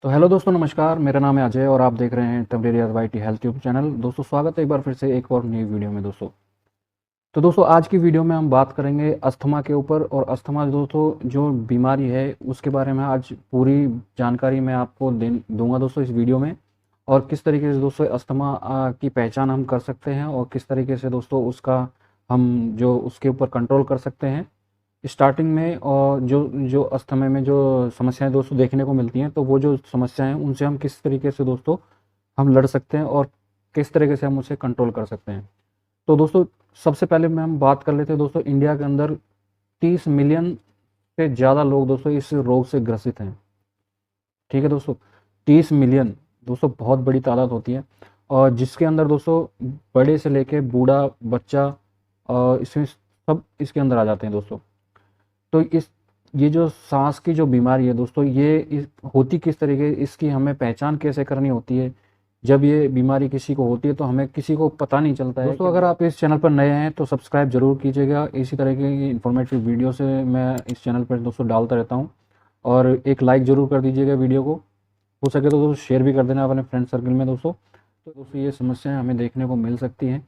तो हेलो दोस्तों, नमस्कार। मेरा नाम है अजय और आप देख रहे हैं temporary YT health tube channel. दोस्तों, स्वागत है एक बार फिर से एक और नई वीडियो में। दोस्तों आज की वीडियो में हम बात करेंगे अस्थमा के ऊपर। और अस्थमा दोस्तों जो बीमारी है उसके बारे में आज पूरी जानकारी मैं आपको दूंगा दोस्तों इस वीडियो में। और किस तरीके से दोस्तों अस्थमा की पहचान हम कर सकते हैं और किस तरीके से दोस्तों उसका हम जो उसके ऊपर कंट्रोल कर सकते हैं स्टार्टिंग में। और जो जो अस्थमा में जो समस्याएं दोस्तों देखने को मिलती हैं, तो वो जो समस्याएं हैं उनसे हम किस तरीके से दोस्तों हम लड़ सकते हैं और किस तरीके से हम उसे कंट्रोल कर सकते हैं। तो दोस्तों सबसे पहले में हम बात कर लेते हैं दोस्तों, इंडिया के अंदर 30 मिलियन से ज़्यादा लोग दोस्तों इस रोग से ग्रसित हैं। ठीक है दोस्तों, 30 मिलियन दोस्तों बहुत बड़ी तादाद होती है। और जिसके अंदर दोस्तों बड़े से लेके बूढ़ा बच्चा इसमें सब इसके अंदर आ जाते हैं दोस्तों। तो इस ये जो सांस की जो बीमारी है दोस्तों, होती किस तरीके, इसकी हमें पहचान कैसे करनी होती है। जब ये बीमारी किसी को होती है तो हमें किसी को पता नहीं चलता है। दोस्तों अगर आप इस चैनल पर नए हैं तो सब्सक्राइब जरूर कीजिएगा। इसी तरह की इन्फॉर्मेटिव वीडियो से मैं इस चैनल पर दोस्तों डालता रहता हूँ। और एक लाइक ज़रूर कर दीजिएगा वीडियो को। हो सके तो दोस्तों शेयर भी कर देना अपने फ्रेंड सर्कल में दोस्तों। तो दोस्तों ये समस्याएं हमें देखने को मिल सकती हैं।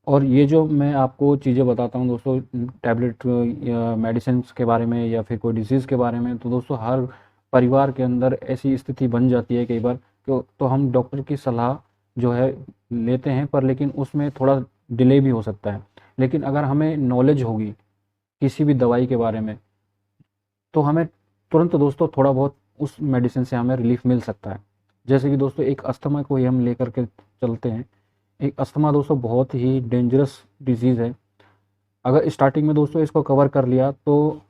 और ये जो मैं आपको चीज़ें बताता हूँ दोस्तों, टैबलेट या मेडिसिन के बारे में या फिर कोई डिसीज़ के बारे में, तो दोस्तों हर परिवार के अंदर ऐसी स्थिति बन जाती है कई बार तो हम डॉक्टर की सलाह जो है लेते हैं, पर लेकिन उसमें थोड़ा डिले भी हो सकता है। लेकिन अगर हमें नॉलेज होगी किसी भी दवाई के बारे में, तो हमें तुरंत दोस्तों थोड़ा बहुत उस मेडिसिन से हमें रिलीफ मिल सकता है। जैसे कि दोस्तों एक अस्थमा को ही हम लेकर के चलते हैं। एक अस्थमा दोस्तों बहुत ही डेंजरस डिजीज़ है। अगर स्टार्टिंग में दोस्तों इसको कवर कर लिया तो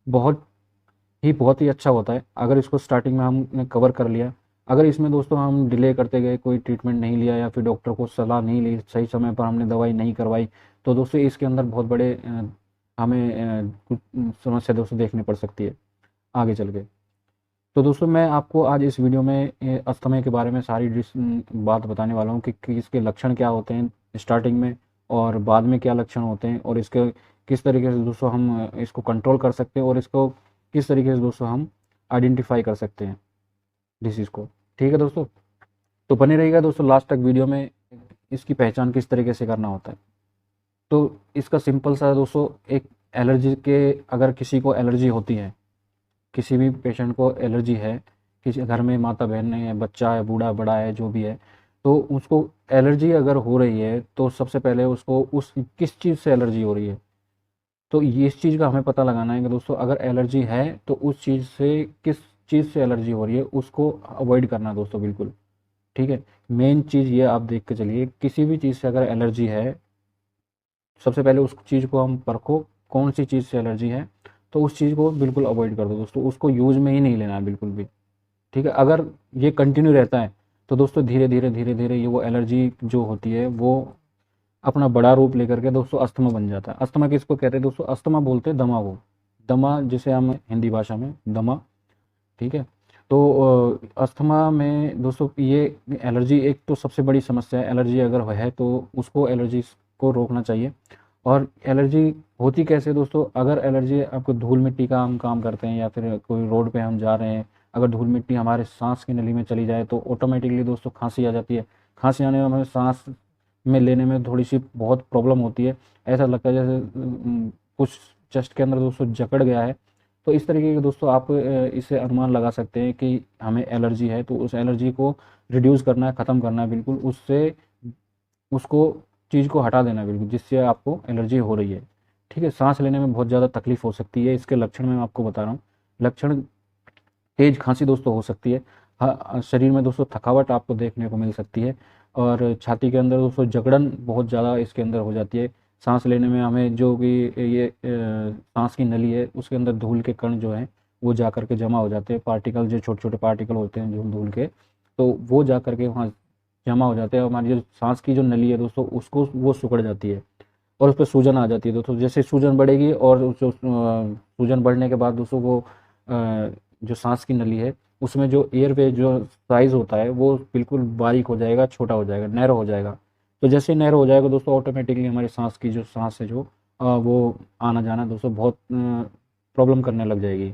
बहुत ही अच्छा होता है। अगर इसको स्टार्टिंग में हमने कवर कर लिया, अगर इसमें दोस्तों हम डिले करते गए, कोई ट्रीटमेंट नहीं लिया या फिर डॉक्टर को सलाह नहीं ली, सही समय पर हमने दवाई नहीं करवाई, तो दोस्तों इसके अंदर बहुत बड़े हमें कुछ समस्या दोस्तों देखनी पड़ सकती है आगे चल के। तो दोस्तों मैं आपको आज इस वीडियो में अस्थमा के बारे में सारी बात बताने वाला हूँ कि इसके लक्षण क्या होते हैं स्टार्टिंग में, और बाद में क्या लक्षण होते हैं, और इसके किस तरीके से दोस्तों हम इसको कंट्रोल कर सकते हैं, और इसको किस तरीके से दोस्तों हम आइडेंटिफाई कर सकते हैं डिसीज़ को। ठीक है दोस्तों, तो बने रहिएगा दोस्तों लास्ट तक वीडियो में। इसकी पहचान किस तरीके से करना होता है, तो इसका सिंपल सा है दोस्तों। एक एलर्जी के, अगर किसी को एलर्जी होती है, किसी भी पेशेंट को एलर्जी है, किसी घर में माता बहन है, बच्चा है, बूढ़ा बड़ा है, जो भी है, तो उसको एलर्जी अगर हो रही है तो सबसे पहले उसको उस किस चीज़ से एलर्जी हो रही है, तो ये इस चीज़ का हमें पता लगाना है कि दोस्तों अगर एलर्जी है तो उस चीज़ से किस चीज़ से एलर्जी हो रही है उसको अवॉइड करना है दोस्तों, बिल्कुल। ठीक है, मेन चीज़ ये आप देख के चलिए, किसी भी चीज़ से अगर एलर्जी है, सबसे पहले उस चीज़ को हम परखो कौन सी चीज़ से एलर्जी है, तो उस चीज़ को बिल्कुल अवॉइड कर दो दोस्तों, उसको यूज़ में ही नहीं लेना है बिल्कुल भी। ठीक है, अगर ये कंटिन्यू रहता है तो दोस्तों धीरे धीरे ये वो एलर्जी जो होती है वो अपना बड़ा रूप लेकर के दोस्तों अस्थमा बन जाता है। अस्थमा किसको कहते हैं दोस्तों? अस्थमा बोलते हैं दमा को, दमा जिसे हम हिंदी भाषा में दमा। ठीक है, तो अस्थमा में दोस्तों ये एलर्जी एक तो सबसे बड़ी समस्या है। एलर्जी अगर है तो उसको एलर्जी को रोकना चाहिए। और एलर्जी होती कैसे दोस्तों? अगर एलर्जी आपको धूल मिट्टी का हम काम करते हैं या फिर कोई रोड पे हम जा रहे हैं, अगर धूल मिट्टी हमारे सांस की नली में चली जाए तो ऑटोमेटिकली दोस्तों खांसी आ जाती है। खांसी आने में हमें सांस में लेने में थोड़ी सी बहुत प्रॉब्लम होती है। ऐसा लगता है जैसे कुछ चेस्ट के अंदर दोस्तों जकड़ गया है। तो इस तरीके के दोस्तों आप इससे अनुमान लगा सकते हैं कि हमें एलर्जी है, तो उस एलर्जी को रिड्यूस करना है, ख़त्म करना है बिल्कुल, उससे उसको चीज़ को हटा देना है बिल्कुल जिससे आपको एलर्जी हो रही है। ठीक है, सांस लेने में बहुत ज़्यादा तकलीफ हो सकती है। इसके लक्षण मैं आपको बता रहा हूँ। लक्षण तेज़ खांसी दोस्तों हो सकती है। शरीर में दोस्तों थकावट आपको देखने को मिल सकती है। और छाती के अंदर दोस्तों जकड़न बहुत ज़्यादा इसके अंदर हो जाती है। सांस लेने में हमें जो भी ये सांस की नली है उसके अंदर धूल के कण जो हैं वो जा कर के जमा हो जाते हैं। पार्टिकल जो छोटे छोटे पार्टिकल होते हैं जो धूल के, तो वो जा कर के वहाँ जमा हो जाते हैं। हमारी जो सांस की जो नली है दोस्तों उसको वो सिकुड़ जाती है और उस पर सूजन आ जाती है दोस्तों। जैसे सूजन बढ़ेगी और सूजन बढ़ने के बाद दोस्तों वो जो सांस की नली है उसमें जो एयरवे जो साइज़ होता है वो बिल्कुल बारीक हो जाएगा, छोटा हो जाएगा, नैरो हो जाएगा। तो जैसे नैरो हो जाएगा दोस्तों ऑटोमेटिकली हमारी सांस की जो सांस है जो वो आना जाना दोस्तों बहुत प्रॉब्लम करने लग जाएगी।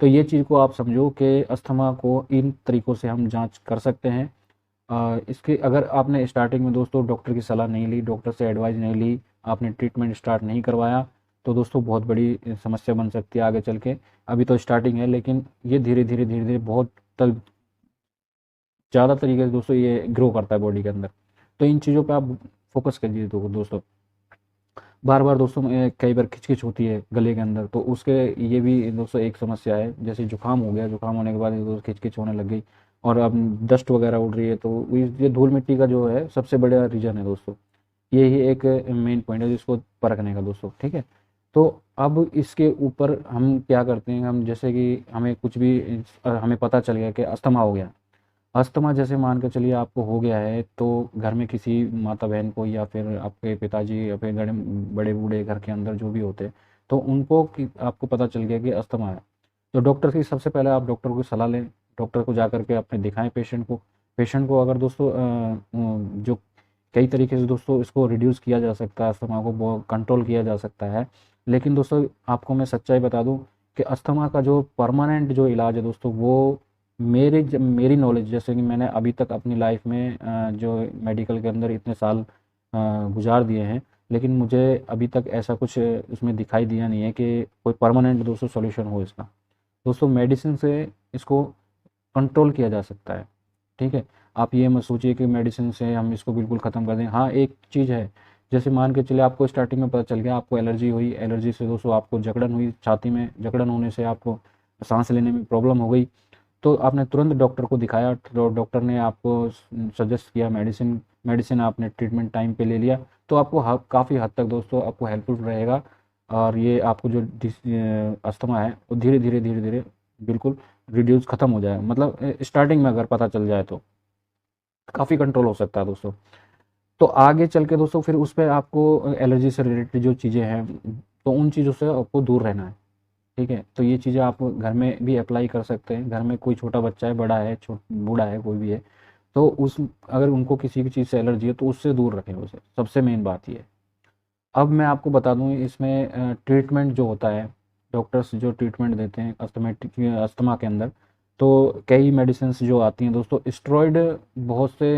तो ये चीज़ को आप समझो कि अस्थमा को इन तरीक़ों से हम जाँच कर सकते हैं। इसके अगर आपने स्टार्टिंग में दोस्तों डॉक्टर की सलाह नहीं ली, डॉक्टर से एडवाइस नहीं ली, आपने ट्रीटमेंट स्टार्ट नहीं करवाया, तो दोस्तों बहुत बड़ी समस्या बन सकती है आगे चल के। अभी तो स्टार्टिंग है, लेकिन ये धीरे-धीरे बहुत तक ज़्यादा तरीके से दोस्तों ये ग्रो करता है बॉडी के अंदर। तो इन चीज़ों पे आप फ़ोकस कीजिए दोस्तों। बार-बार दोस्तों कई बार खिच-खिच होती है गले के अंदर, तो उसके ये भी दोस्तों एक समस्या है। जैसे जुकाम हो गया, जुकाम होने के बाद दोस्तों खिच-खिच होने लग गई और अब डस्ट वगैरह उड़ रही है, तो ये धूल-मिट्टी का जो है सबसे बड़ा रीज़न है दोस्तों। यही एक मेन पॉइंट है जिसको परखने का दोस्तों, ठीक है? तो अब इसके ऊपर हम क्या करते हैं, हम जैसे कि हमें कुछ भी हमें पता चल गया कि अस्थमा हो गया। अस्थमा जैसे मान के चलिए आपको हो गया है, तो घर में किसी माता बहन को या फिर आपके पिताजी या फिर बड़े बूढ़े घर के अंदर जो भी होते हैं, तो उनको कि आपको पता चल गया कि अस्थमा है। तो डॉक्टर की सबसे पहले आप डॉक्टर को सलाह लें, डॉक्टर को जा करके अपने दिखाएं पेशेंट को अगर दोस्तों जो कई तरीके से दोस्तों इसको रिड्यूस किया जा सकता है, अस्थमा को कंट्रोल किया जा सकता है। लेकिन दोस्तों आपको मैं सच्चाई बता दूं कि अस्थमा का जो परमानेंट जो इलाज है दोस्तों, वो मेरी नॉलेज जैसे कि मैंने अभी तक अपनी लाइफ में जो मेडिकल के अंदर इतने साल गुजार दिए हैं, लेकिन मुझे अभी तक ऐसा कुछ इसमें दिखाई दिया नहीं है कि कोई परमानेंट दोस्तों सॉल्यूशन हो इसका। दोस्तों मेडिसिन से इसको कंट्रोल किया जा सकता है, ठीक है? आप ये मत सोचिए कि मेडिसिन से हम इसको बिल्कुल ख़त्म कर दें। हाँ, एक चीज़ है, जैसे मान के चलिए आपको स्टार्टिंग में पता चल गया आपको एलर्जी हुई, एलर्जी से दोस्तों आपको जकड़न हुई, छाती में जकड़न होने से आपको साँस लेने में प्रॉब्लम हो गई। तो आपने तुरंत डॉक्टर को दिखाया, तो डॉक्टर ने आपको सजेस्ट किया मेडिसिन, मेडिसिन आपने ट्रीटमेंट टाइम पे ले लिया, तो आपको काफ़ी हद तक दोस्तों आपको हेल्पफुल रहेगा और ये आपको जो अस्थमा है वो धीरे धीरे बिल्कुल रिड्यूस ख़त्म हो जाएगा। मतलब स्टार्टिंग में अगर पता चल जाए तो काफ़ी कंट्रोल हो सकता है दोस्तों। तो आगे चल के दोस्तों फिर उस पे आपको एलर्जी से रिलेटेड जो चीज़ें हैं, तो उन चीज़ों से आपको दूर रहना है, ठीक है? तो ये चीज़ें आप घर में भी अप्लाई कर सकते हैं। घर में कोई छोटा बच्चा है, बड़ा है, बूढ़ा है, कोई भी है, तो उस अगर उनको किसी भी चीज़ से एलर्जी है तो उससे दूर रखें उसे, सबसे मेन बात ये है। अब मैं आपको बता दूँ इसमें ट्रीटमेंट जो होता है, डॉक्टर्स जो ट्रीटमेंट देते हैं अस्थमा के अंदर, तो कई मेडिसिन्स जो आती हैं दोस्तों, स्टेरॉइड बहुत से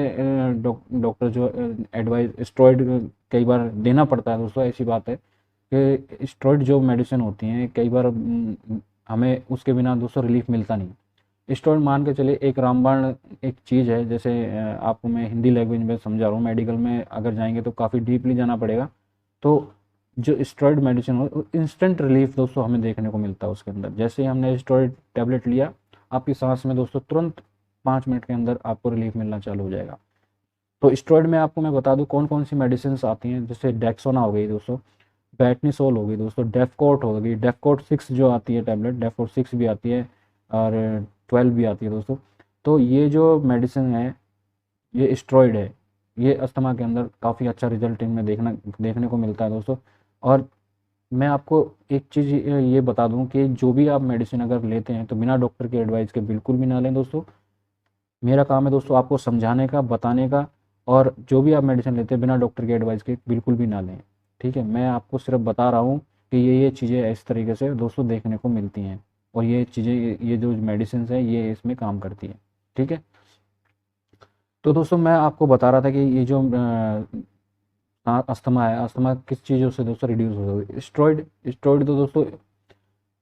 डॉक्टर जो एडवाइस स्टेरॉइड कई बार देना पड़ता है दोस्तों, ऐसी बात है कि स्टेरॉइड जो मेडिसिन होती हैं कई बार हमें उसके बिना दोस्तों रिलीफ मिलता नहीं। स्टेरॉइड मान के चलिए एक रामबाण एक चीज़ है, जैसे आपको मैं हिंदी लैंग्वेज में समझा रहा हूँ, मेडिकल में अगर जाएंगे तो काफ़ी डीपली जाना पड़ेगा। तो जो स्टेरॉइड मेडिसिन हो इंस्टेंट रिलीफ दोस्तों हमें देखने को मिलता है उसके अंदर। जैसे ही हमने स्टेरॉइड टैबलेट लिया, आपकी सांस में दोस्तों तुरंत 5 मिनट के अंदर आपको रिलीफ मिलना चालू हो जाएगा। तो स्टेरॉइड में आपको मैं बता दूं कौन कौन सी मेडिसिन आती हैं, जैसे डेक्सोना हो गई दोस्तों, बैटनीसोल हो गई दोस्तों, डेफकोट हो गई, डेफकोट 6 जो आती है टैबलेट, डेफकोट 6 भी आती है और 12 भी आती है दोस्तों। तो ये जो मेडिसिन है ये स्टेरॉइड है, ये अस्थमा के अंदर काफ़ी अच्छा रिजल्ट इनमें देखने को मिलता है दोस्तों। और मैं आपको एक चीज़ ये बता दूं कि जो भी आप मेडिसिन अगर लेते हैं तो बिना डॉक्टर के एडवाइस के बिल्कुल भी ना लें दोस्तों। मेरा काम है दोस्तों आपको समझाने का, बताने का, और जो भी आप मेडिसिन लेते हैं बिना डॉक्टर के एडवाइस के बिल्कुल भी ना लें, ठीक है? मैं आपको सिर्फ बता रहा हूँ कि ये चीज़ें इस तरीके से दोस्तों देखने को मिलती हैं और ये चीज़ें ये जो मेडिसिन है ये इसमें काम करती है, ठीक है? तो दोस्तों मैं आपको बता रहा था कि ये जो अस्थमा है, अस्थमा किस चीज़ों से दोस्तों रिड्यूस हो सकती है? स्टेरॉइड, स्टेरॉइड तो दोस्तों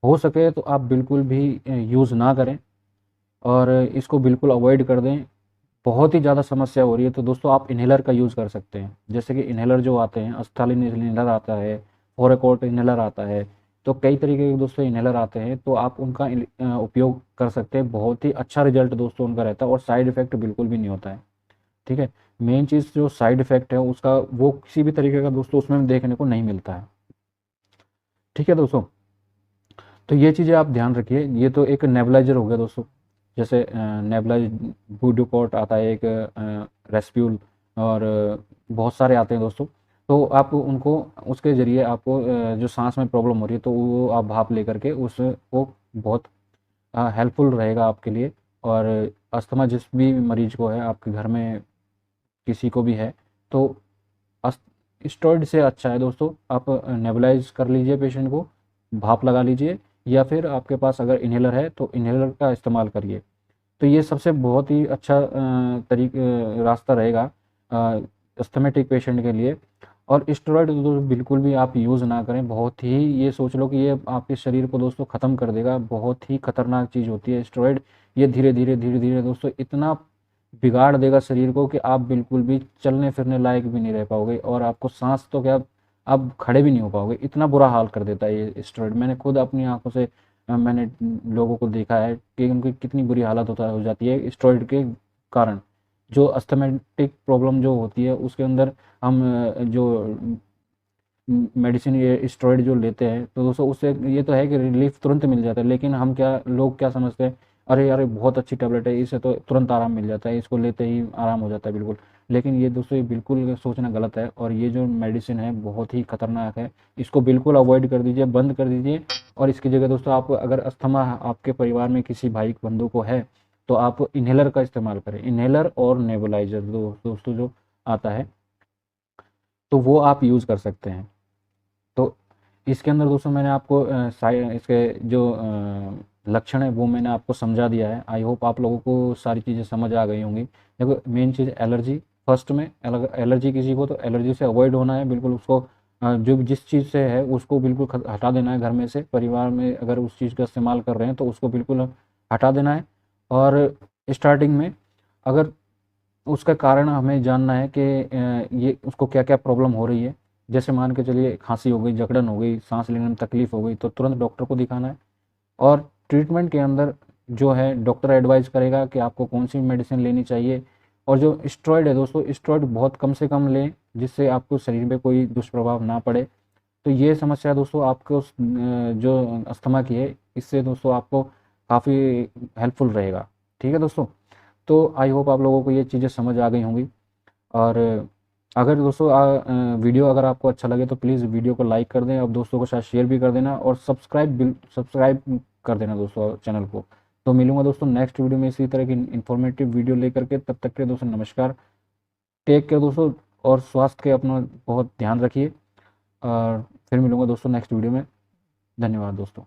हो सके तो आप बिल्कुल भी यूज़ ना करें और इसको बिल्कुल अवॉइड कर दें। बहुत ही ज़्यादा समस्या हो रही है तो दोस्तों आप इन्हेलर का यूज़ कर सकते हैं। जैसे कि इन्हेलर जो आते हैं, अस्थालिन इन्हेलर आता है, फोरेकोट इन्हेलर आता है, तो कई तरीके के दोस्तों इन्हेलर आते हैं, तो आप उनका उपयोग कर सकते हैं। बहुत ही अच्छा रिजल्ट दोस्तों उनका रहता है और साइड इफ़ेक्ट बिल्कुल भी नहीं होता है, ठीक है? मेन चीज़ जो साइड इफ़ेक्ट है उसका वो किसी भी तरीके का दोस्तों उसमें देखने को नहीं मिलता है, ठीक है दोस्तों? तो ये चीज़ें आप ध्यान रखिए। ये तो एक नेबुलाइज़र हो गया दोस्तों, जैसे नेबुलाइज बुडोपॉट आता है एक, रेस्प्यूल, और बहुत सारे आते हैं दोस्तों। तो आप उनको उसके ज़रिए आपको जो साँस में प्रॉब्लम हो रही है तो वो आप भाप लेकर के वो बहुत हेल्पफुल रहेगा आपके लिए। और अस्थमा जिस भी मरीज़ को है आपके घर में किसी को भी है तो स्टेरॉइड से अच्छा है दोस्तों आप नेबुलाइज कर लीजिए पेशेंट को, भाप लगा लीजिए, या फिर आपके पास अगर इन्हेलर है तो इन्हेलर का इस्तेमाल करिए। तो ये सबसे बहुत ही अच्छा रास्ता रहेगा अस्थमेटिक पेशेंट के लिए। और स्टेरॉइड तो बिल्कुल भी आप यूज़ ना करें, बहुत ही, ये सोच लो कि ये आपके शरीर को दोस्तों ख़त्म कर देगा, बहुत ही खतरनाक चीज़ होती है स्टेरॉइड। ये धीरे धीरे धीरे धीरे दोस्तों इतना बिगाड़ देगा शरीर को कि आप बिल्कुल भी चलने फिरने लायक भी नहीं रह पाओगे, और आपको सांस तो क्या, आप खड़े भी नहीं हो पाओगे, इतना बुरा हाल कर देता है ये स्टेरॉइड। मैंने खुद अपनी आंखों से मैंने लोगों को देखा है कि उनकी कितनी बुरी हालत हो जाती है स्टेरॉइड के कारण। जो अस्थमेटिक प्रॉब्लम जो होती है उसके अंदर हम जो मेडिसिन ये स्टेरॉइड जो लेते हैं तो दोस्तों उससे ये तो है कि रिलीफ तुरंत मिल जाता है, लेकिन हम क्या, लोग क्या समझते हैं, अरे यार ये बहुत अच्छी टैबलेट है, इससे तो तुरंत आराम मिल जाता है, इसको लेते ही आराम हो जाता है बिल्कुल। लेकिन ये दोस्तों ये बिल्कुल सोचना गलत है, और ये जो मेडिसिन है बहुत ही खतरनाक है, इसको बिल्कुल अवॉइड कर दीजिए, बंद कर दीजिए। और इसकी जगह दोस्तों आप अगर अस्थमा आपके परिवार में किसी भाई बंधु को है तो आप इन्हेलर का इस्तेमाल करें, इन्हेलर और नेबुलाइजर दोस्तों जो आता है तो वो आप यूज़ कर सकते हैं। तो इसके अंदर दोस्तों मैंने आपको इसके जो लक्षण है वो मैंने आपको समझा दिया है। आई होप आप लोगों को सारी चीज़ें समझ आ गई होंगी। देखो मेन चीज़ एलर्जी, फर्स्ट में एलर्जी किसी को तो एलर्जी से अवॉइड होना है बिल्कुल, उसको जो जिस चीज़ से है उसको बिल्कुल हटा देना है घर में से, परिवार में अगर उस चीज़ का इस्तेमाल कर रहे हैं तो उसको बिल्कुल हटा देना है। और स्टार्टिंग में अगर उसका कारण हमें जानना है कि ये उसको क्या क्या प्रॉब्लम हो रही है, जैसे मान के चलिए खांसी हो गई, जकड़न हो गई, सांस लेने में तकलीफ हो गई, तो तुरंत डॉक्टर को दिखाना है। और ट्रीटमेंट के अंदर जो है डॉक्टर एडवाइस करेगा कि आपको कौन सी मेडिसिन लेनी चाहिए। और जो स्टेरॉइड है दोस्तों, स्टेरॉइड बहुत कम से कम लें जिससे आपको शरीर पे कोई दुष्प्रभाव ना पड़े। तो ये समस्या दोस्तों आपको जो अस्थमा की है इससे दोस्तों आपको काफ़ी हेल्पफुल रहेगा। ठीक है दोस्तों, तो आई होप आप लोगों को ये चीज़ें समझ आ गई होंगी। और अगर दोस्तों वीडियो अगर आपको अच्छा लगे तो प्लीज़ वीडियो को लाइक कर दें, और दोस्तों के साथ शेयर भी कर देना, और सब्सक्राइब कर देना दोस्तों चैनल को। तो मिलूंगा दोस्तों नेक्स्ट वीडियो में इसी तरह की इन्फॉर्मेटिव वीडियो लेकर के, तब तक के लिए दोस्तों नमस्कार, टेक केयर दोस्तों, और स्वास्थ्य के अपना बहुत ध्यान रखिए। और फिर मिलूंगा दोस्तों नेक्स्ट वीडियो में। धन्यवाद दोस्तों।